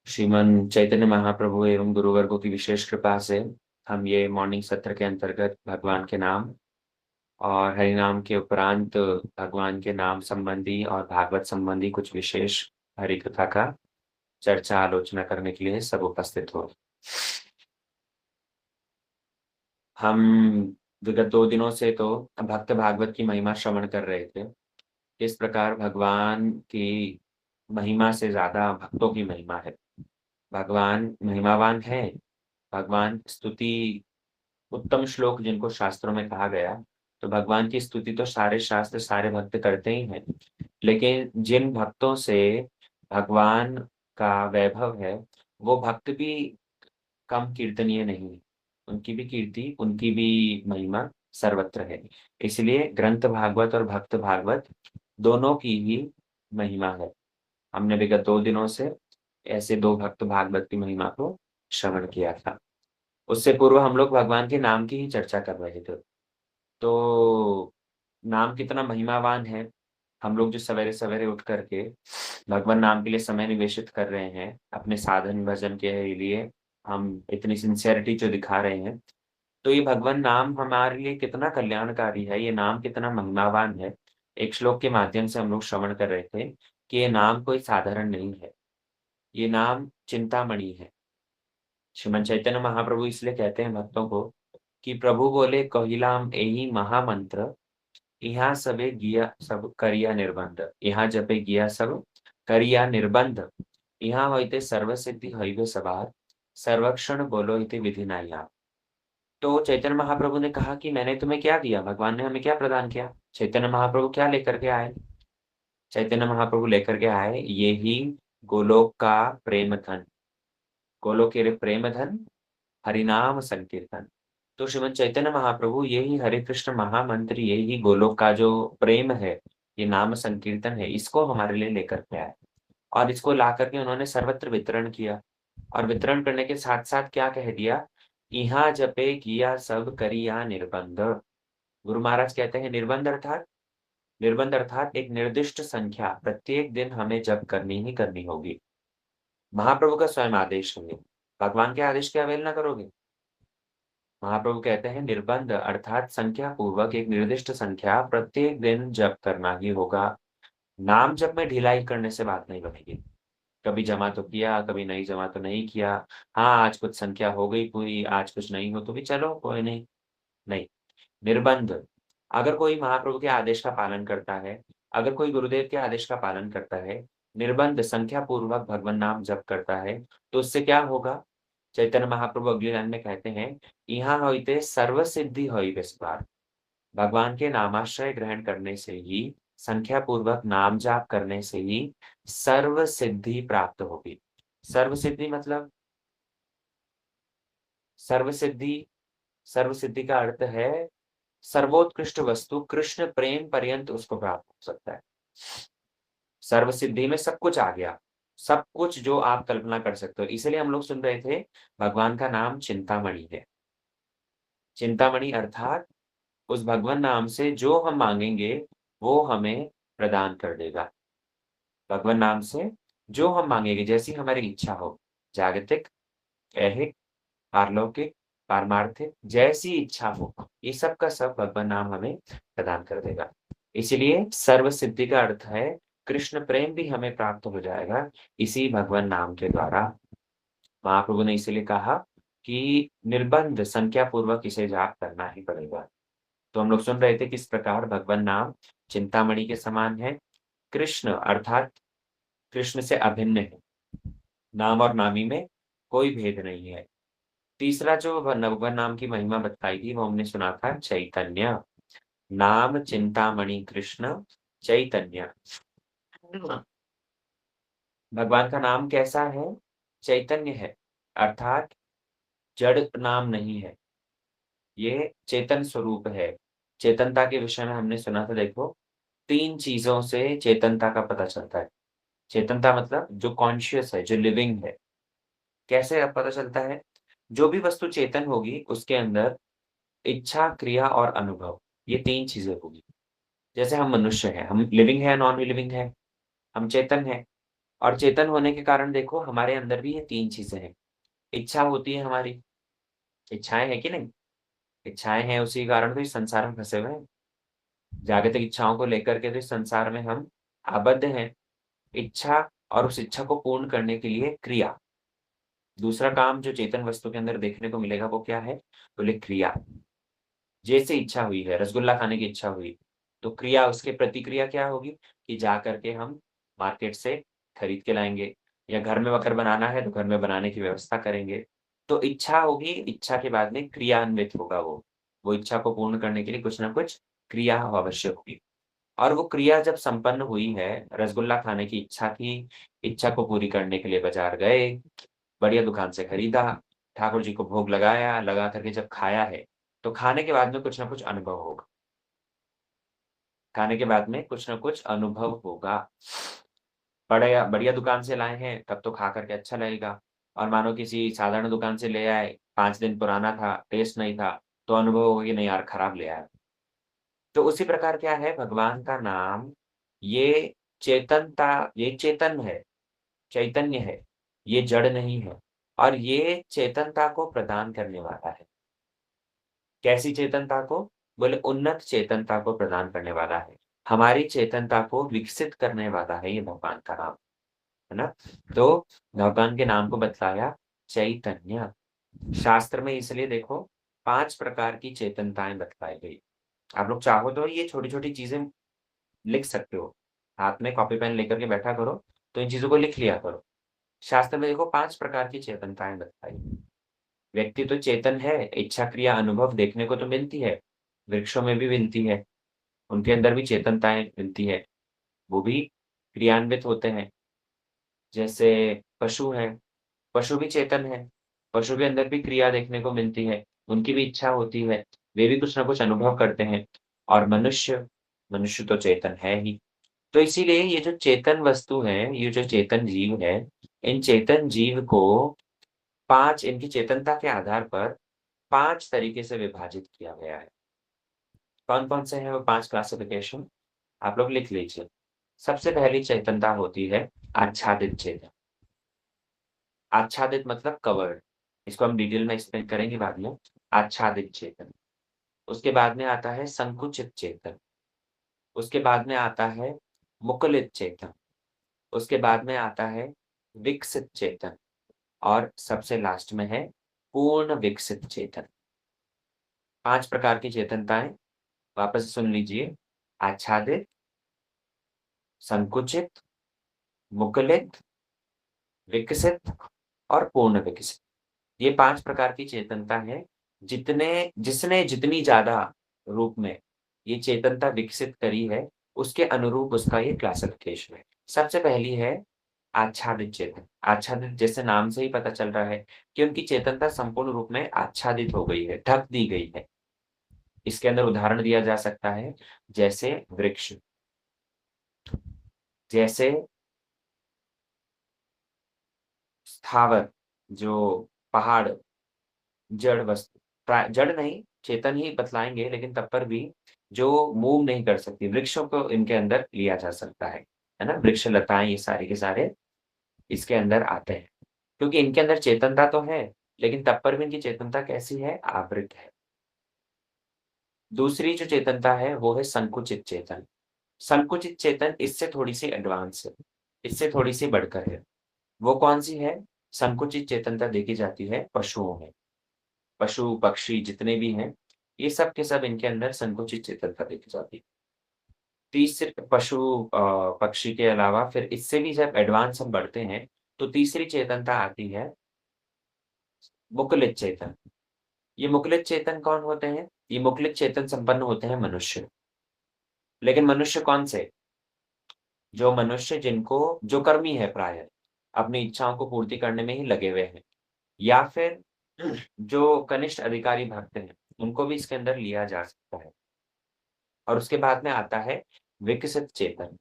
श्रीमन चैतन्य महाप्रभु एवं गुरुवर्गों की विशेष कृपा से हम ये मॉर्निंग सत्र के अंतर्गत भगवान के नाम और हरि नाम के उपरांत भगवान के नाम संबंधी और भागवत संबंधी कुछ विशेष हरि कथा का चर्चा आलोचना करने के लिए सब उपस्थित हो। हम विगत 2 दिनों से तो भक्त भागवत की महिमा श्रवण कर रहे थे। इस प्रकार भगवान की महिमा से ज्यादा भक्तों की महिमा है। भगवान महिमावान है। भगवान स्तुति उत्तम श्लोक जिनको शास्त्रों में कहा गया, तो भगवान की स्तुति तो सारे शास्त्र सारे भक्त करते ही हैं। लेकिन जिन भक्तों से भगवान का वैभव है, वो भक्त भी कम कीर्तनीय नहीं है। उनकी भी कीर्ति, उनकी भी महिमा सर्वत्र है। इसलिए ग्रंथ भागवत और भक्त भागवत दोनों की ही महिमा है। हमने विगत 2 दिनों से ऐसे दो भक्त भागवत की महिमा को श्रवण किया था। उससे पूर्व हम लोग भगवान के नाम की ही चर्चा कर रहे थे। तो नाम कितना महिमावान है। हम लोग जो सवेरे सवेरे उठ करके भगवान नाम के लिए समय निवेशित कर रहे हैं, अपने साधन भजन के लिए हम इतनी सिंसियरिटी जो दिखा रहे हैं, तो ये भगवान नाम हमारे लिए कितना कल्याणकारी है, ये नाम कितना महिमावान है। एक श्लोक के माध्यम से हम लोग श्रवण कर रहे थे कि ये नाम कोई साधारण नहीं है। ये नाम चिंतामणि है। श्रीमन चैतन्य महाप्रभु इसलिए कहते हैं भक्तों को कि प्रभु बोले कहिलाम एही महामंत्र, यहाँ सबे गिया सब करिया निर्बंध। यहाँ जपे गिया सब करिया निर्बंध। यहाँ होइते सर्व सिद्धि हईवे सवार, सर्वक्षण बोलो इति विधि नाही आप। तो चैतन्य महाप्रभु ने कहा कि मैंने तुम्हें क्या दिया, भगवान ने हमें क्या प्रदान किया। चैतन्य महाप्रभु क्या लेकर के आए। चैतन्य महाप्रभु लेकर के आए ये ही गोलोक का प्रेम धन। गोलोक के प्रेम धन हरिनाम संकीर्तन। तो श्रीमद चैतन्य महाप्रभु यही हरे कृष्ण महामंत्र, यही गोलोक का जो प्रेम है, ये नाम संकीर्तन है, इसको हमारे लिए लेकर के आए। और इसको ला करके उन्होंने सर्वत्र वितरण किया। और वितरण करने के साथ साथ क्या कह दिया, यहाँ जपे किया सब करिया निर्बंध। गुरु महाराज कहते हैं निर्बंध अर्थात एक निर्दिष्ट संख्या प्रत्येक दिन हमें जप करनी ही करनी होगी। महाप्रभु का स्वयं आदेश है। भगवान के आदेश की अवहेलना करोगे। महाप्रभु कहते हैं निर्बंध अर्थात संख्या पूर्वक एक निर्दिष्ट संख्या प्रत्येक दिन जप करना ही होगा। नाम जप में ढिलाई करने से बात नहीं बनेगी। कभी जमा तो किया, कभी नहीं जमा तो नहीं किया। हाँ, आज कुछ संख्या हो गई पूरी, आज कुछ नहीं हो तो भी चलो कोई नहीं। नहीं, निर्बंध। अगर कोई महाप्रभु के आदेश का पालन करता है, अगर कोई गुरुदेव के आदेश का पालन करता है, निर्बंध संख्या पूर्वक भगवान नाम जप करता है, तो उससे क्या होगा। चैतन्य महाप्रभु अगली लाइन में कहते हैं, यहाँ होइते सर्व सिद्धि होई विस्तार। भगवान के नामाश्रय ग्रहण करने से ही, संख्या पूर्वक नाम जाप करने से ही सर्व सिद्धि प्राप्त होगी। सर्व सिद्धि मतलब सर्व सिद्धि, सर्व सिद्धि का अर्थ है सर्वोत्कृष्ट वस्तु कृष्ण प्रेम पर्यंत उसको प्राप्त हो सकता है। सर्व सिद्धि में सब कुछ आ गया, सब कुछ जो आप कल्पना कर सकते हो। इसलिए हम लोग सुन रहे थे भगवान का नाम चिंतामणि है। चिंतामणि अर्थात उस भगवान नाम से जो हम मांगेंगे वो हमें प्रदान कर देगा। भगवान नाम से जो हम मांगेंगे, जैसी हमारी इच्छा हो, जागतिक, ऐहिक, पारलौकिक, पारमार्थिक, जैसी इच्छा हो, ये सब का सब भगवान नाम हमें प्रदान कर देगा। इसलिए सर्व सिद्धि का अर्थ है कृष्ण प्रेम भी हमें प्राप्त हो जाएगा इसी भगवान नाम के द्वारा। महाप्रभु ने इसीलिए कहा कि निर्बंध संख्या पूर्वक इसे जाप करना ही पड़ेगा। तो हम लोग सुन रहे थे किस प्रकार भगवान नाम चिंतामणि के समान है। कृष्ण अर्थात कृष्ण से अभिन्न है। नाम और नामी में कोई भेद नहीं है। तीसरा जो भगवान नाम की महिमा बताई थी वो हमने सुना था चैतन्य। नाम चिंतामणि कृष्ण चैतन्य। भगवान का नाम कैसा है, चैतन्य है। अर्थात जड़ नाम नहीं है, ये चेतन स्वरूप है। चेतनता के विषय में हमने सुना था, देखो 3 चीजों से चेतनता का पता चलता है। चेतनता मतलब जो कॉन्शियस है, जो लिविंग है। कैसे अब पता चलता है, जो भी वस्तु चेतन होगी उसके अंदर इच्छा, क्रिया और अनुभव, ये 3 चीजें होगी। जैसे हम मनुष्य हैं, हम लिविंग है, नॉन लिविंग है, हम चेतन है। और चेतन होने के कारण देखो हमारे अंदर भी ये 3 चीज़ें हैं। इच्छा होती है हमारी, इच्छाएँ हैं कि नहीं? इच्छाएँ हैं उसी कारण तो इस संसार में फँसे हुए हैं। जागतिक इच्छाओं को लेकर के तो इस संसार में हम आबद्ध हैं। इच्छा और उस इच्छा को पूर्ण करने के लिए क्रिया। दूसरा काम जो चेतन वस्तु के अंदर देखने को मिलेगा वो क्या है? बोले क्रिया। जैसे इच्छा हुई है, रसगुल्ला खाने की इच्छा हुई, तो क्रिया उसके प्रतिक्रिया क्या होगी कि जा करके हम मार्केट से खरीद के लाएँगे या घर में अगर बनाना है तो घर में बनाने की व्यवस्था करेंगे। तो इच्छा होगी, इच्छा के बाद में क्रियान्वित होगा वो। वो इच्छा को पूर्ण करने के लिए कुछ न कुछ क्रिया आवश्यक होगी। और वो क्रिया जब संपन्न हुई है, रसगुल्ला खाने की इच्छा थी, इच्छा को पूरी करने के लिए बाज़ार गए, बढ़िया दुकान से खरीदा, ठाकुर जी को भोग लगाया, लगा कर के जब खाया है, तो खाने के बाद में कुछ न कुछ अनुभव होगा। खाने के बाद में कुछ न कुछ अनुभव होगा। बढ़िया बढ़िया दुकान से लाए हैं, तब तो खा कर के अच्छा लगेगा और मानो किसी साधारण दुकान से ले आए, 5 दिन पुराना था, टेस्ट नहीं था, तो अनुभव होगा कि नहीं यार खराब ले आया। तो उसी प्रकार क्या है भगवान का नाम, ये चेतनता ये चेतन है, चैतन्य है, ये जड़ नहीं है और ये चेतनता को प्रदान करने वाला है। कैसी चेतनता को? बोले उन्नत चेतनता को प्रदान करने वाला है। हमारी चेतनता को विकसित करने वाला है ये भगवान का नाम, है ना? तो भगवान के नाम को बतलाया चैतन्य। शास्त्र में इसलिए देखो 5 प्रकार की चेतनताएँ बतलाई गई। आप लोग चाहो तो ये छोटी-छोटी चीज़ें लिख सकते हो। हाथ में कॉपी पेन लेकर के बैठा करो, तो इन चीज़ों को लिख लिया करो। शास्त्र में देखो 5 प्रकार की चेतनताएँ बताई। व्यक्ति तो चेतन है, इच्छा, क्रिया, अनुभव देखने को तो मिलती है, वृक्षों में भी मिलती है, उनके अंदर भी चेतनताएँ मिलती है, वो भी क्रियान्वित होते हैं। जैसे पशु हैं, पशु भी चेतन हैं, पशु के अंदर भी क्रिया देखने को मिलती है, उनकी भी इच्छा होती है, वे भी कुछ न कुछ अनुभव करते हैं और मनुष्य, मनुष्य तो चेतन है ही। तो इसीलिए ये जो चेतन वस्तु है, ये जो चेतन जीव है, इन चेतन जीव को 5 इनकी चेतनता के आधार पर 5 तरीके से विभाजित किया गया है। कौन-कौन से हैं वो 5 क्लासिफ़िकेशन? आप लोग लिख लीजिए। सबसे पहली चेतनता होती है आच्छादित चेतन। आच्छादित मतलब कवर्ड, इसको हम डिटेल में एक्सप्लेन करेंगे बाद में। आच्छादित चेतन, उसके बाद में आता है संकुचित चेतन, उसके बाद में आता है मुकुलित चेतन, उसके बाद में आता है विकसित चेतन और सबसे लास्ट में है पूर्ण विकसित चेतन। 5 प्रकार की चेतनताएँ वापस से सुन लीजिए। आच्छादित, संकुचित, मुकुलित, विकसित और पूर्ण विकसित। ये 5 प्रकार की चेतनता है, जिसने जितनी ज़्यादा रूप में ये चेतनता विकसित करी है, उसके अनुरूप उसका ये क्लासिफ़िकेशन है। सबसे पहली है आच्छादित चेतन। आच्छादित जैसे नाम से ही पता चल रहा है कि उनकी चेतनता संपूर्ण रूप में आच्छादित हो गई है, ढक दी गई है। इसके अंदर उदाहरण दिया जा सकता है, जैसे वृक्ष, जैसे स्थावर, जो पहाड़, जड़ वस्तु जड़ नहीं, चेतन ही बतलाएँगे लेकिन तब पर भी जो मूव नहीं कर सकती, वृक्षों को इनके अंदर लिया जा सकता है ना? वृक्ष, लताएँ ये सारे के सारे इसके अंदर आते हैं। क्योंकि इनके अंदर चेतनता तो है, लेकिन तब पर भी इनकी चेतनता कैसी है? आवृत है। दूसरी जो चेतनता है, वो है संकुचित चेतन। संकुचित चेतन इससे थोड़ी-सी एडवांस है, इससे थोड़ी-सी बढ़कर है। वो कौन-सी है? संकुचित चेतनता देखी जाती है पशुओं में। पशु, पक्षी जितने भी हैं, ये सब के सब इनके अंदर संकुचित चेतनता देखी जाती है। तीसरे पशु पक्षी के अलावा फिर इससे भी जब एडवांस हम बढ़ते हैं, तो तीसरी चेतनता आती है मुकुलित चेतन। ये मुकुलित चेतन कौन होते हैं? ये मुकुलित चेतन संपन्न होते हैं मनुष्य। लेकिन मनुष्य कौन से? जो मनुष्य जिनको जो कर्मी है प्रायः, अपनी इच्छाओं को पूर्ति करने में ही लगे हुए हैं। या फिर जो कनिष्ठ अधिकारी भक्त हैं, उनको भी इसके अंदर लिया जा सकता है। और उसके बाद में आता है विकसित चेतन।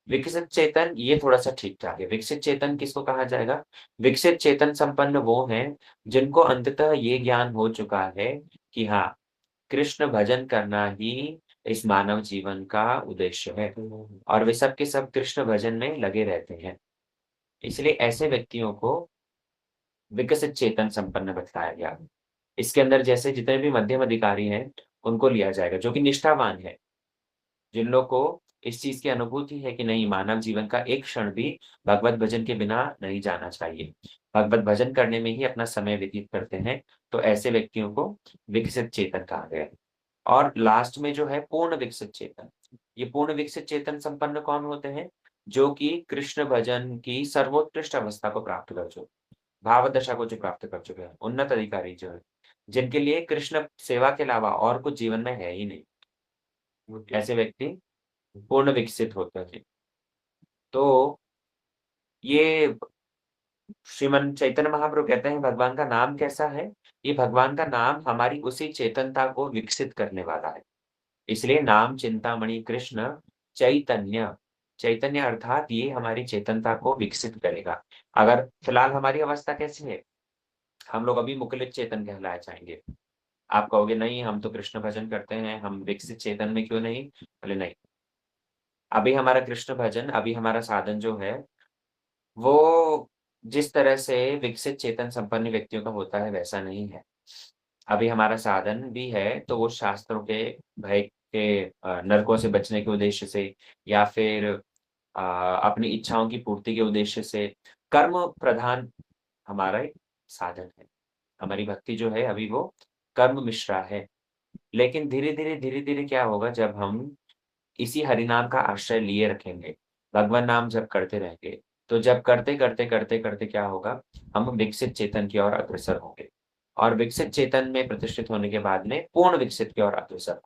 विकसित चेतन ये थोड़ा-सा ठीक-ठाक है। विकसित चेतन किसको कहा जाएगा? विकसित चेतन संपन्न वो हैं, जिनको अंततः ये ज्ञान हो चुका है कि हाँ, कृष्ण भजन करना ही इस मानव जीवन का उद्देश्य है और वे सब के सब कृष्ण भजन में लगे रहते हैं। इसलिए ऐसे व्यक्तियों को विकसित चेतन संपन्न बताया गया। इसके अंदर जैसे जितने भी मध्यम अधिकारी हैं, उनको लिया जाएगा, जो कि निष्ठावान है। जिन लोग को इस चीज़ की अनुभूति है कि नहीं, मानव जीवन का एक क्षण भी भगवत भजन के बिना नहीं जाना चाहिए। भगवत भजन करने में ही अपना समय व्यतीत करते हैं, तो ऐसे व्यक्तियों को विकसित चेतन कहा गया है। और लास्ट में जो है पूर्ण विकसित चेतन। ये पूर्ण विकसित चेतन संपन्न कौन होते हैं? जो कि कृष्ण भजन की सर्वोत्कृष्ट अवस्था को प्राप्त कर चुके, भाव दशा को जो प्राप्त कर चुके हैं, उन्नत अधिकारी जो है, जिनके लिए कृष्ण सेवा के अलावा और कुछ जीवन में है ही नहीं। ऐसे व्यक्ति पूर्ण विकसित होते हैं। तो ये श्रीमन चैतन्य महाप्रभु कहते हैं भगवान का नाम कैसा है? ये भगवान का नाम हमारी उसी चेतनता को विकसित करने वाला है। इसलिए नाम चिंतामणि कृष्ण चैतन्य, चैतन्य अर्थात ये हमारी चेतनता को विकसित करेगा। अगर फिलहाल हमारी अवस्था कैसी है? हम लोग अभी मुकलित चेतन कहलाए जाएँगे। आप कहोगे नहीं, हम तो कृष्ण भजन करते हैं, हम विकसित चेतन में क्यों नहीं? बोले नहीं, अभी हमारा कृष्ण भजन, अभी हमारा साधन जो है, वो जिस तरह से विकसित चेतन संपन्न व्यक्तियों का होता है वैसा नहीं है। अभी हमारा साधन भी है तो वो शास्त्रों के भय के नरकों से बचने के उद्देश्य से, या फिर अपनी इच्छाओं की पूर्ति के उद्देश्य से कर्म प्रधान हमारा एक साधन है। हमारी भक्ति जो है अभी वो कर्म मिश्रा है। लेकिन धीरे-धीरे क्या होगा, जब हम इसी हरिनाम का आश्रय लिए रखेंगे, भगवान नाम जप करते रहेंगे, तो जब करते क्या होगा, हम विकसित चेतन की ओर अग्रसर होंगे। और विकसित चेतन में प्रतिष्ठित होने के बाद में पूर्ण विकसित की ओर अग्रसर,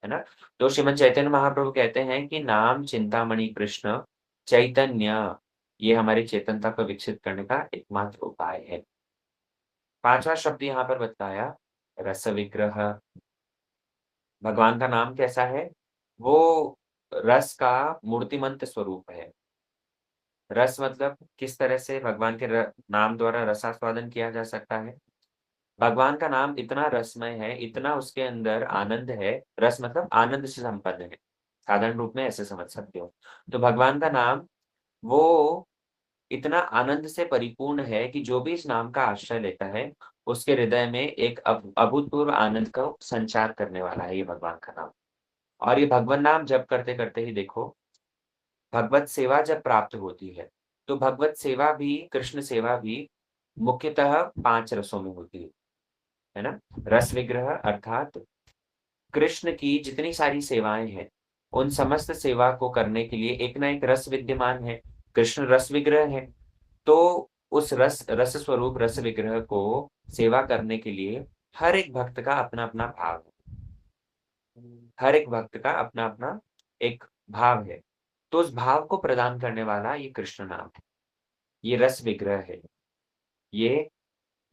है ना? तो श्रीमद् चैतन्य महाप्रभु कहते हैं कि नाम चिंतामणि कृष्ण चैतन्य, ये हमारी चेतनता को विकसित करने का एकमात्र उपाय है। 5वाँ शब्द यहाँ पर बताया, रस विग्रह। भगवान का नाम कैसा है? वो रस का मूर्तिमंत स्वरूप है। रस मतलब किस तरह से भगवान के नाम द्वारा रसास्वादन किया जा सकता है? भगवान का नाम इतना रसमय है, इतना उसके अंदर आनंद है, रस मतलब आनंद से संपन्न है। साधारण रूप में ऐसे समझ सकते हो। तो भगवान का नाम वो इतना आनंद से परिपूर्ण है कि जो भी इस नाम का आश्रय लेता है, उसके हृदय में एक अभूतपूर्व आनंद का संचार करने वाला है ये भगवान का नाम। और ये भगवान नाम जप करते-करते ही देखो, भगवत सेवा जब प्राप्त होती है, तो भगवत सेवा भी, कृष्ण सेवा भी मुख्यतः 5 रसों में होती है ना? रस विग्रह अर्थात कृष्ण की जितनी सारी सेवाएँ हैं, उन समस्त सेवा को करने के लिए एक ना एक रस विद्यमान है। कृष्ण रस विग्रह है, तो उस रस रस स्वरूप रस विग्रह को सेवा करने के लिए हर एक भक्त का अपना-अपना भाव है। हर एक भक्त का अपना-अपना एक भाव है। तो उस भाव को प्रदान करने वाला ये कृष्ण नाम है। ये रस विग्रह है। ये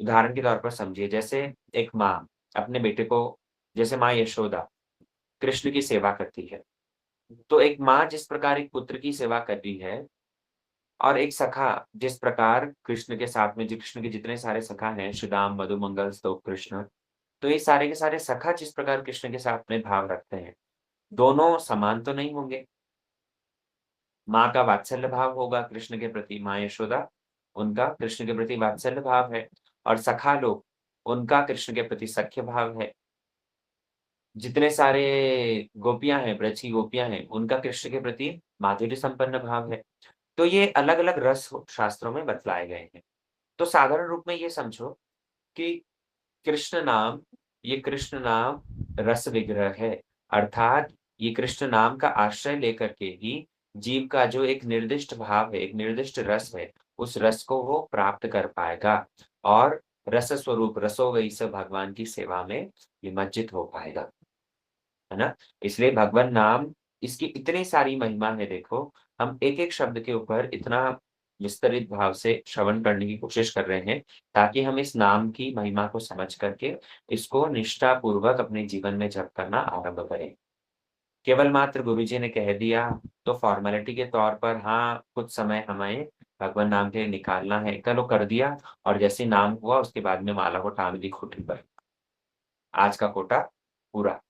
उदाहरण के तौर पर समझिए, जैसे एक माँ अपने बेटे को, जैसे माँ यशोदा कृष्ण की सेवा करती है। तो एक माँ जिस प्रकार एक पुत्र की सेवा कर रही है, और एक सखा जिस प्रकार कृष्ण के साथ में, जो कृष्ण के जितने सारे सखा हैं, सुदाम, मधुमंगल, स्तोक कृष्ण, तो ये सारे के सारे सखा जिस प्रकार कृष्ण के साथ में भाव रखते हैं, दोनों समान तो नहीं होंगे। माँ का वात्सल्य भाव होगा कृष्ण के प्रति, माँ यशोदा, उनका कृष्ण के प्रति वात्सल्य भाव है, और सखा लोग, उनका कृष्ण के प्रति सख्य भाव है। जितने सारे गोपियाँ हैं, ब्रज की गोपियाँ हैं, उनका कृष्ण के प्रति माधुर्य संपन्न भाव है। तो ये अलग-अलग रस शास्त्रों में बतलाए गए हैं। तो साधारण रूप में ये समझो कि कृष्ण नाम, ये कृष्ण नाम रस विग्रह है। अर्थात ये कृष्ण नाम का आश्रय लेकर के ही जीव का जो एक निर्दिष्ट भाव है, एक निर्दिष्ट रस है, उस रस को वो प्राप्त कर पाएगा, और रस स्वरूप रसो वै स भगवान की सेवा में निमज्जित हो पाएगा। है ना? इसलिए भगवन नाम, इसकी इतनी सारी महिमा है देखो, हम एक-एक शब्द के ऊपर इतना विस्तरित भाव से श्रवण करने की कोशिश कर रहे हैं, ताकि हम इस नाम की महिमा को समझ करके इसको निष्ठापूर्वक अपने जीवन में जप करना आरंभ करें। केवल मात्र गुरुजी ने कह दिया, तो फ़ॉर्मेलिटी के तौर पर हाँ, कुछ समय हमें भगवन नाम के लिए निकालना है, चलो कर दिया, और जैसे ही नाम हुआ उसके बाद में माला को टाँग दी खूंटी पर। आज का कोटा पूरा।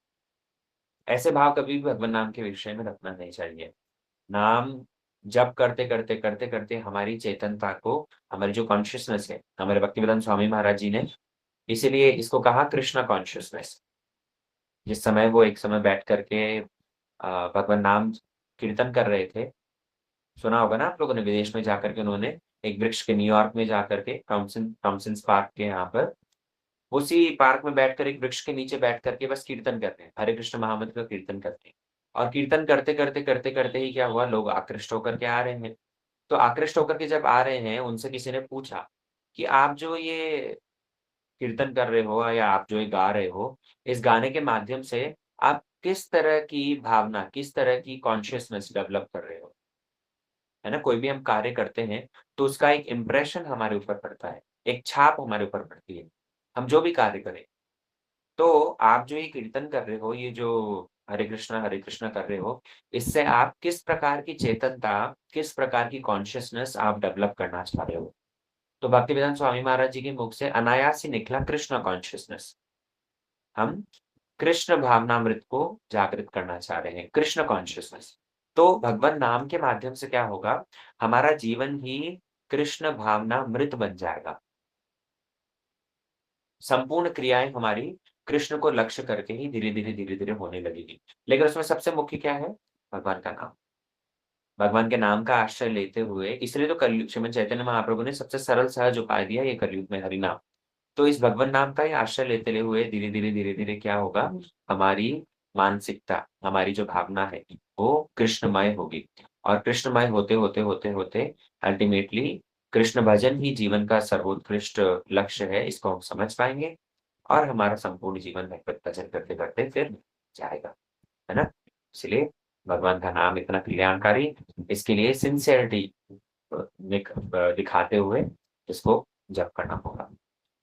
ऐसे भाव कभी भी भगवन नाम के विषय में रखना नहीं चाहिए। नाम जप करते करते हमारी चेतनता को, हमारी जो कॉन्शियसनेस है, हमारे भक्तिवेदांत स्वामी महाराज जी ने इसीलिए इसको कहा कृष्णा कॉन्शियसनेस। जिस समय वो एक समय बैठ करके भगवान नाम कीर्तन कर रहे थे, सुना होगा ना आप लोगों ने, विदेश में जाकर के उन्होंने एक वृक्ष के, न्यूयॉर्क में जाकर के टॉमसिन्स पार्क के यहाँ पर, उसी पार्क में बैठकर एक वृक्ष के नीचे बैठ करके बस कीर्तन करते हैं, हरे कृष्ण महामंत्र का कीर्तन करते हैं। और कीर्तन करते करते ही क्या हुआ, लोग आकृष्ट होकर के आ रहे हैं। तो आकृष्ट होकर के जब आ रहे हैं, उनसे किसी ने पूछा कि आप जो ये कीर्तन कर रहे हो या आप जो ये गा रहे हो, इस गाने के माध्यम से आप किस तरह की भावना, किस तरह की कॉन्शसनेस डेवलप कर रहे हो? है ना? कोई भी हम कार्य करते हैं, तो उसका एक इम्प्रेशन हमारे ऊपर पड़ता है, एक छाप हमारे ऊपर पड़ती है, हम जो भी कार्य करें। तो आप जो ये कीर्तन कर रहे हो, ये जो हरे कृष्णा कर रहे हो, इससे आप किस प्रकार की चेतनता, किस प्रकार की कॉन्शसनेस आप डेवलप करना चाह रहे हो? तो भक्तिवेदांत स्वामी महाराज जी के मुख से अनायास ही निकला कृष्ण कॉन्शसनेस। हम कृष्ण भावनामृत को जागृत करना चाह रहे हैं, कृष्ण कॉन्शसनेस। तो भगवान नाम के माध्यम से क्या होगा, हमारा जीवन ही कृष्ण भावनामृत बन जाएगा। संपूर्ण क्रियाएँ हमारी कृष्ण को लक्ष्य करके ही धीरे-धीरे होने लगेगी। लेकिन उसमें सबसे मुख्य क्या है? भगवान का नाम। भगवान के नाम का आश्रय लेते हुए, इसलिए तो कलयुग श्रीमद् चैतन्य महाप्रभु ने सबसे सरल सहज उपाय दिया, ये कलयुग में हरि नाम। तो इस भगवन नाम का ही आश्रय लेते हुए धीरे-धीरे क्या होगा, हमारी मानसिकता, हमारी जो भावना है, वो कृष्णमय होगी। और कृष्णमय होते अल्टीमेटली कृष्ण भजन ही जीवन का सर्वोत्कृष्ट लक्ष्य है, इसको हम समझ पाएँगे और हमारा संपूर्ण जीवन भगवत भजन करते-करते फिर जाएगा, है ना? इसलिए भगवान का नाम इतना कल्याणकारी, इसके लिए सिंसियरिटी दिखाते हुए इसको जप करना होगा।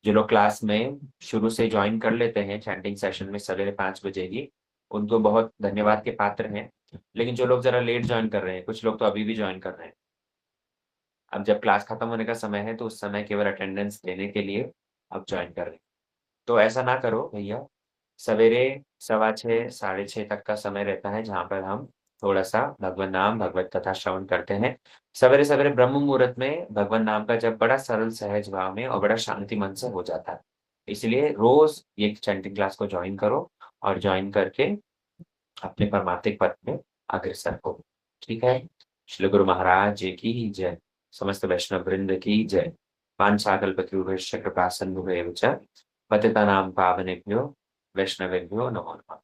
जो लोग क्लास में शुरू से जॉइन कर लेते हैं चैंटिंग सेशन में सवेरे 5 बजे ही, उनको बहुत धन्यवाद के पात्र हैं। लेकिन जो लोग ज़रा लेट जॉइन कर रहे हैं, कुछ लोग तो अभी भी जॉइन कर रहे हैं। अब जब क्लास खत्म होने का समय है, तो उस समय केवल अटेंडेंस देने के लिए आप जॉइन कर रहे हैं। तो ऐसा ना करो भैया, सवेरे सवा 6, साढ़े 6 तक का समय रहता है, जहाँ पर हम थोड़ा-सा भगवन नाम, भगवत कथा श्रवण करते हैं। सवेरे-सवेरे ब्रह्म मुहूर्त में भगवन नाम का जप बड़ा सरल सहज भाव में और बड़ा शांति मन से हो जाता है। इसलिए रोज़ ये चैंटिंग क्लास को जॉइन करो और जॉइन करके अपने परमार्थिक पथ में अग्रसर हो। ठीक है? श्री गुरु महाराज जी की जय। समस्त वैष्णव वृंद की जय। वाञ्छाकल्पतरुभ्यश्च कृपा सिन्धुभ्येव च पतितानां पावनेभ्यो वैष्णवेभ्यो नमो नमः।